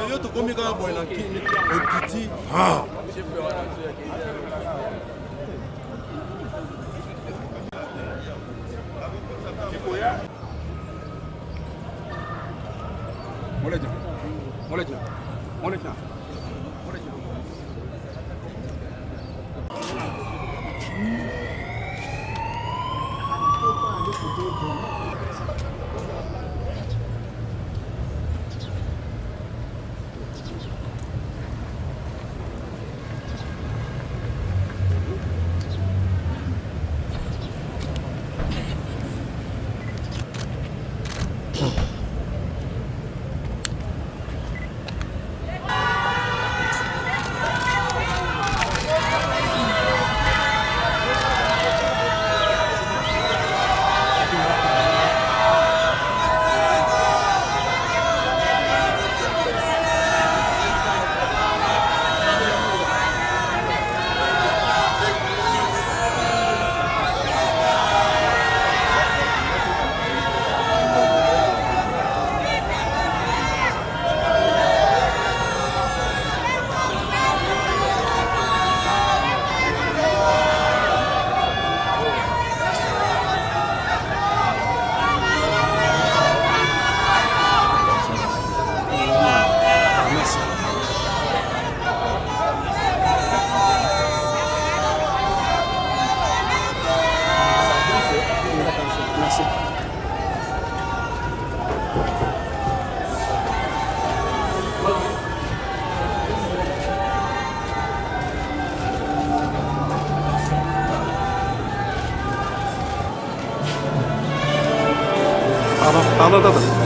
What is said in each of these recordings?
Yo to komi ka boy na kini otiti ha. Moleja. Pardon.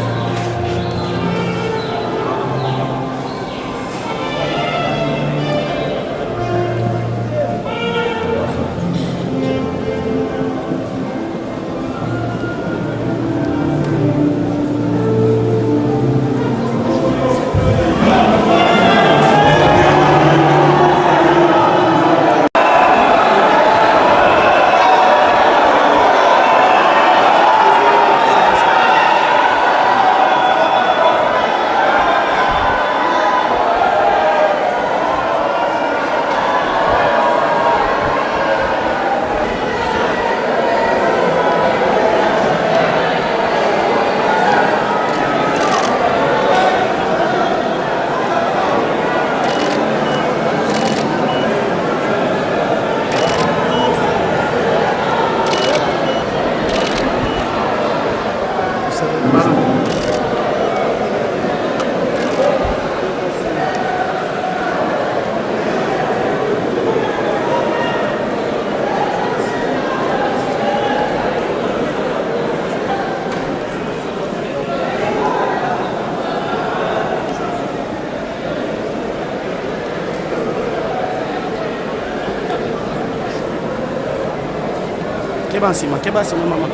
Que basi mama.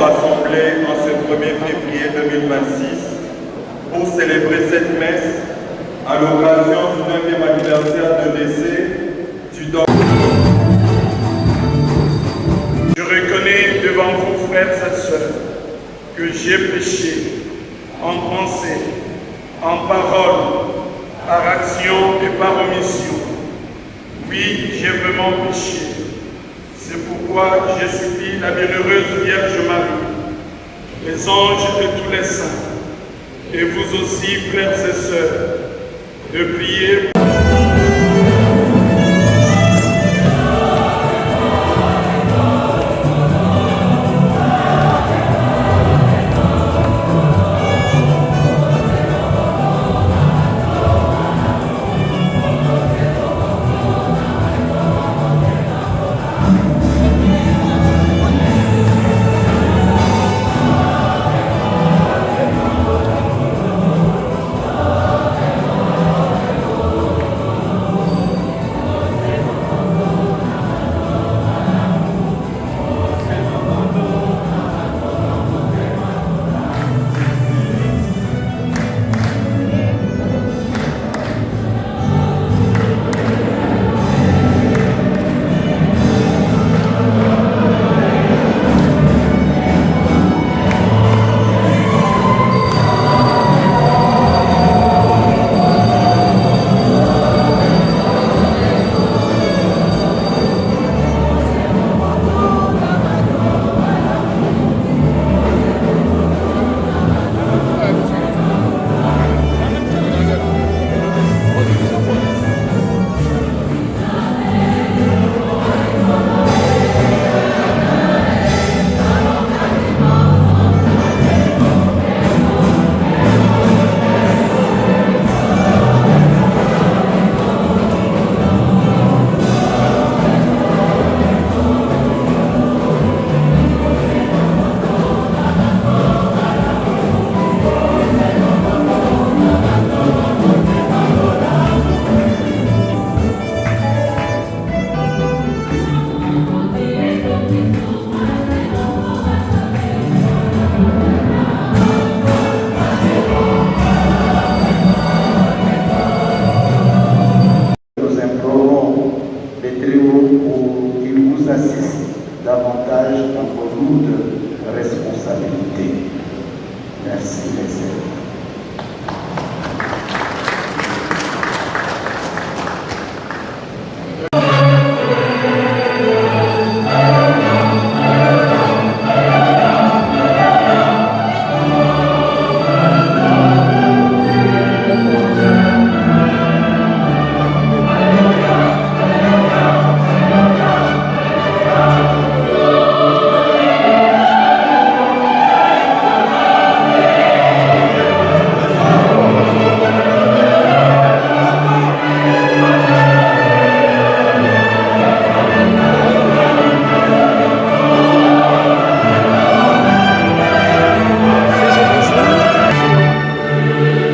Rassemblés en ce 1er février 2026 pour célébrer cette messe à l'occasion du 9e anniversaire de décès du docteur. Je reconnais devant vous, frères et sœurs, que j'ai péché en pensée, en parole, par action et par omission. Oui, j'ai vraiment péché. C'est pourquoi j'ai supplié la bienheureuse Vierge Marie, les anges et tous les saints, et vous aussi, frères et sœurs, de prier.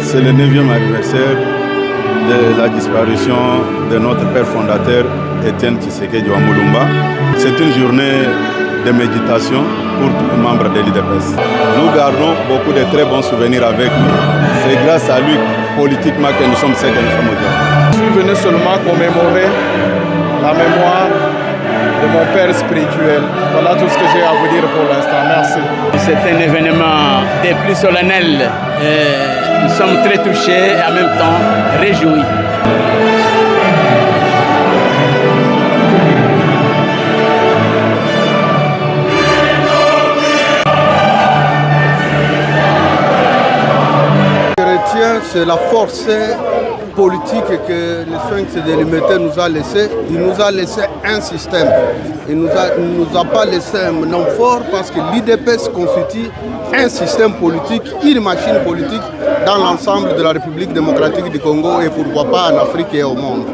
C'est le 9e anniversaire de la disparition de notre père fondateur, Étienne Tshisekedi Mulumba. C'est une journée de méditation pour tous les membres de l'UDPS. Nous gardons beaucoup de très bons souvenirs avec nous. C'est grâce à lui, politiquement, que nous sommes ce que nous sommes aujourd'hui. Je suis venu seulement commémorer la mémoire de mon père spirituel. Voilà tout ce que j'ai à vous dire pour l'instant. Merci. C'est un événement des plus solennels. Nous sommes très touchés et en même temps réjouis. Ce que je retiens, c'est la force politique que le Sphinx de Limete nous a laissé. Il nous a laissé un système. Il ne nous a pas laissé un homme fort parce que l'UDPS constitue un système politique, une machine politique dans l'ensemble de la République démocratique du Congo et pourquoi pas en Afrique et au monde.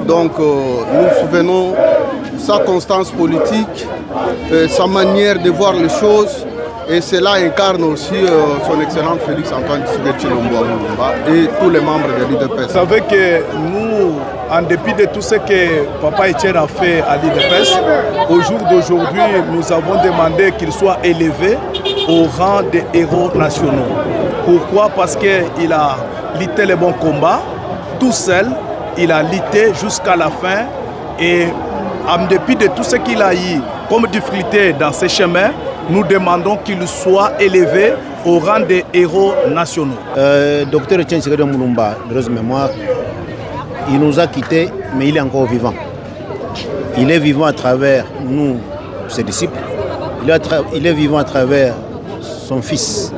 Donc nous souvenons sa constance politique, sa manière de voir les choses. Et cela incarne aussi son excellence Félix Antoine Tshisekedi Tshilombo et tous les membres de l'UDPS. Vous savez que nous, en dépit de tout ce que Papa Etienne a fait à l'UDPS, au jour d'aujourd'hui, nous avons demandé qu'il soit élevé au rang des héros nationaux. Pourquoi? Parce qu'il a lutté les bons combats, tout seul, il a lutté jusqu'à la fin et en dépit de tout ce qu'il a eu comme difficulté dans ses chemins, nous demandons qu'il soit élevé au rang des héros nationaux. Docteur Etienne Tshisekedi Mulumba, de heureuse mémoire, il nous a quittés, mais il est encore vivant. Il est vivant à travers nous, ses disciples. Il est vivant à travers son fils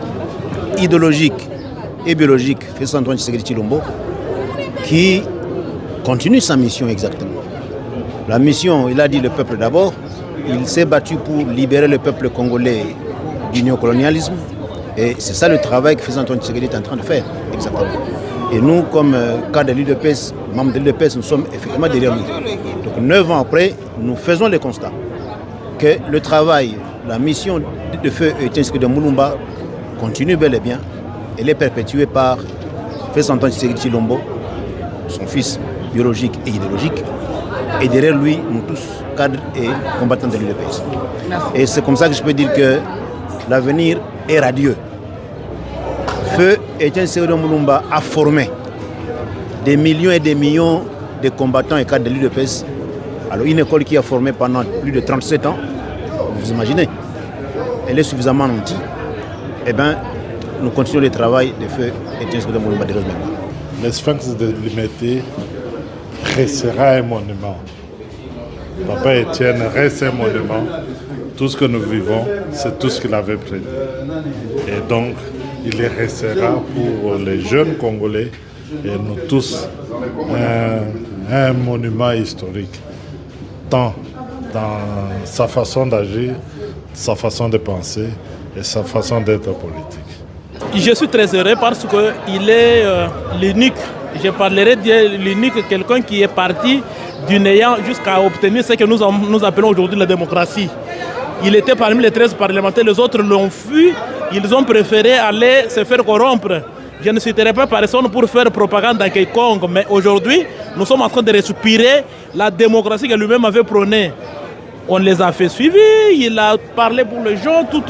idéologique et biologique, Félix Antoine Tshisekedi Tshilombo, qui continue sa mission exactement. La mission, il a dit le peuple d'abord. Il s'est battu pour libérer le peuple congolais du néocolonialisme. Et c'est ça le travail que Félix Antoine Tshisekedi est en train de faire, exactement. Et nous, comme cadre de l'UDPS, membres de l'UDPS, nous sommes effectivement derrière lui. Donc 9 ans après, nous faisons le constat que le travail, la mission de feu Etienne Tshisekedi Mulumba continue bel et bien. Elle est perpétuée par Félix Antoine Tshisekedi Tshilombo, son fils biologique et idéologique. Et derrière lui, nous tous, cadres et combattants de l'UDPS. Et c'est comme ça que je peux dire que l'avenir est radieux. Feu Etienne Tshisekedi Mulumba a formé des millions et des millions de combattants et cadres de l'UDPS. Alors une école qui a formé pendant plus de 37 ans, vous imaginez, elle est suffisamment nantie. Eh bien, nous continuons le travail de Feu Etienne Tshisekedi Mulumba de heureuse mémoire. Le Sphinx de Limete restera un monument. Papa Etienne reste un monument. Tout ce que nous vivons, c'est tout ce qu'il avait prédit. Et donc, il restera pour les jeunes Congolais et nous tous un monument historique, tant dans sa façon d'agir, sa façon de penser et sa façon d'être politique. Je suis très heureux parce qu'il est l'unique, je parlerai de l'unique, quelqu'un qui est parti du néant jusqu'à obtenir ce que nous appelons aujourd'hui la démocratie. Il était parmi les 13 parlementaires, les autres l'ont fui, ils ont préféré aller se faire corrompre. Je ne citerai pas personne pour faire propagande à quelconque, mais aujourd'hui, nous sommes en train de respirer la démocratie que lui-même avait prônée. On les a fait suivre, il a parlé pour les gens, tout,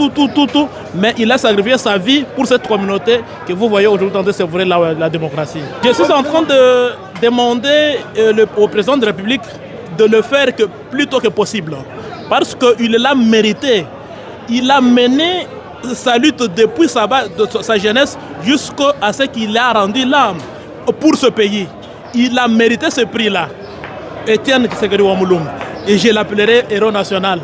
mais il a sacrifié sa vie pour cette communauté que vous voyez aujourd'hui en train de s'ouvrir la démocratie. Je suis en train de demander au président de la République de le faire plus tôt que possible, parce qu'il l'a mérité. Il a mené sa lutte depuis sa jeunesse jusqu'à ce qu'il a rendu l'âme pour ce pays. Il a mérité ce prix-là. Etienne Tshisekedi Wa Mulumba. Et je l'appellerai héros national.